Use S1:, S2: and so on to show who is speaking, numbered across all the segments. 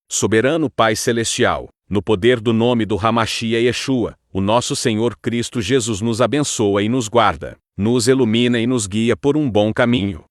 S1: Soberano Pai Celestial, no poder do nome do Hamashia Yeshua, o nosso Senhor Cristo Jesus nos abençoa e nos guarda, nos ilumina e nos guia por um bom caminho.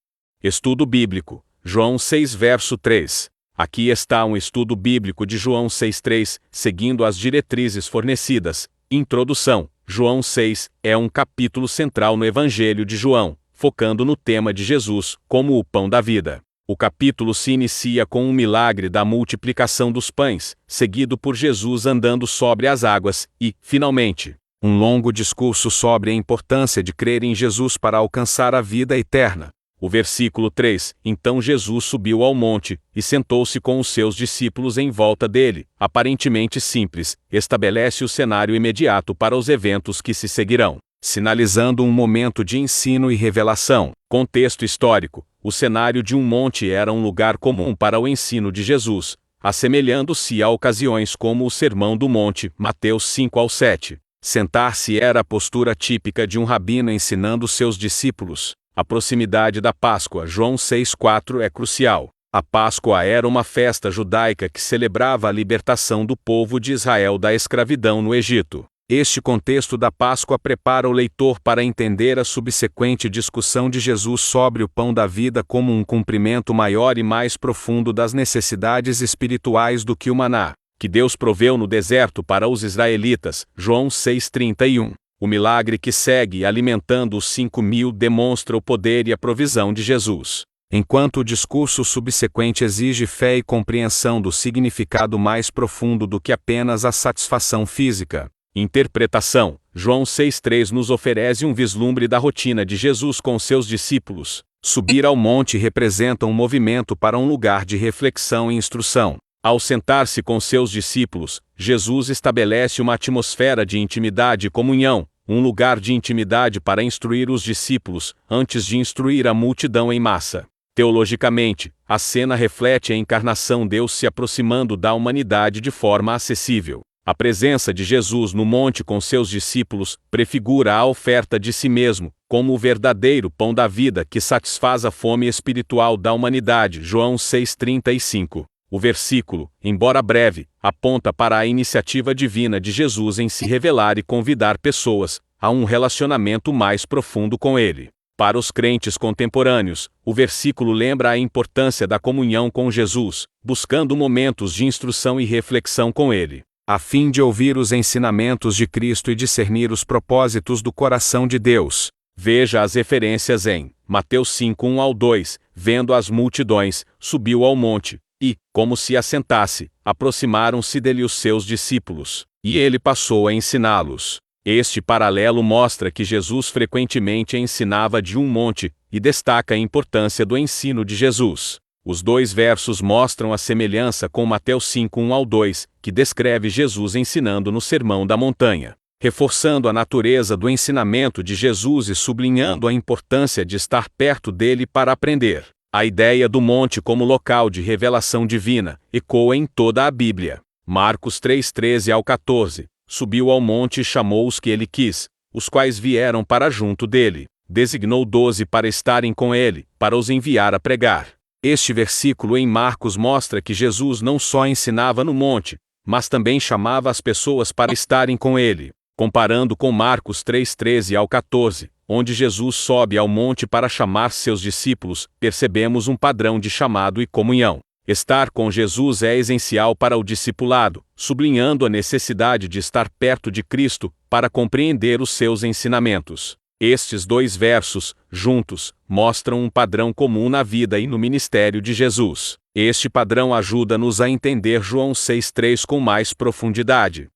S1: Estudo Bíblico, João 6 verso 3. Aqui está um estudo bíblico de João 6:3, seguindo as diretrizes fornecidas. Introdução. João 6 é um capítulo central no Evangelho de João, focando no tema de Jesus como o pão da vida. O capítulo se inicia com um milagre da multiplicação dos pães, seguido por Jesus andando sobre as águas e, finalmente, um longo discurso sobre a importância de crer em Jesus para alcançar a vida eterna. O versículo 3, então Jesus subiu ao monte, e sentou-se com os seus discípulos em volta dele, aparentemente simples, estabelece o cenário imediato para os eventos que se seguirão, sinalizando um momento de ensino e revelação. Contexto histórico: o cenário de um monte era um lugar comum para o ensino de Jesus, assemelhando-se a ocasiões como o Sermão do Monte, Mateus 5-7. Sentar-se era a postura típica de um rabino ensinando seus discípulos. A proximidade da Páscoa, João 6,4, é crucial. A Páscoa era uma festa judaica que celebrava a libertação do povo de Israel da escravidão no Egito. Este contexto da Páscoa prepara o leitor para entender a subsequente discussão de Jesus sobre o pão da vida como um cumprimento maior e mais profundo das necessidades espirituais do que o maná, que Deus proveu no deserto para os israelitas, João 6,31. O milagre que segue alimentando os 5.000 demonstra o poder e a provisão de Jesus. Enquanto o discurso subsequente exige fé e compreensão do significado mais profundo do que apenas a satisfação física. Interpretação: João 6,3 nos oferece um vislumbre da rotina de Jesus com seus discípulos. Subir ao monte representa um movimento para um lugar de reflexão e instrução. Ao sentar-se com seus discípulos, Jesus estabelece uma atmosfera de intimidade e comunhão, um lugar de intimidade para instruir os discípulos, antes de instruir a multidão em massa. Teologicamente, a cena reflete a encarnação, Deus se aproximando da humanidade de forma acessível. A presença de Jesus no monte com seus discípulos prefigura a oferta de si mesmo, como o verdadeiro pão da vida que satisfaz a fome espiritual da humanidade. João 6,35. O versículo, embora breve, aponta para a iniciativa divina de Jesus em se revelar e convidar pessoas a um relacionamento mais profundo com Ele. Para os crentes contemporâneos, o versículo lembra a importância da comunhão com Jesus, buscando momentos de instrução e reflexão com Ele, a fim de ouvir os ensinamentos de Cristo e discernir os propósitos do coração de Deus. Veja as referências em Mateus 5:1-2, vendo as multidões, subiu ao monte, e, como se assentasse, aproximaram-se dele os seus discípulos, e ele passou a ensiná-los. Este paralelo mostra que Jesus frequentemente ensinava de um monte, e destaca a importância do ensino de Jesus. Os dois versos mostram a semelhança com Mateus 5:1-2, que descreve Jesus ensinando no Sermão da Montanha, reforçando a natureza do ensinamento de Jesus e sublinhando a importância de estar perto dele para aprender. A ideia do monte como local de revelação divina ecoa em toda a Bíblia. Marcos 3:13-14. Subiu ao monte e chamou os que ele quis, os quais vieram para junto dele. Designou 12 para estarem com ele, para os enviar a pregar. Este versículo em Marcos mostra que Jesus não só ensinava no monte, mas também chamava as pessoas para estarem com ele. Comparando com Marcos 3:13-14, onde Jesus sobe ao monte para chamar seus discípulos, percebemos um padrão de chamado e comunhão. Estar com Jesus é essencial para o discipulado, sublinhando a necessidade de estar perto de Cristo para compreender os seus ensinamentos. Estes dois versos, juntos, mostram um padrão comum na vida e no ministério de Jesus. Este padrão ajuda-nos a entender João 6,3 com mais profundidade.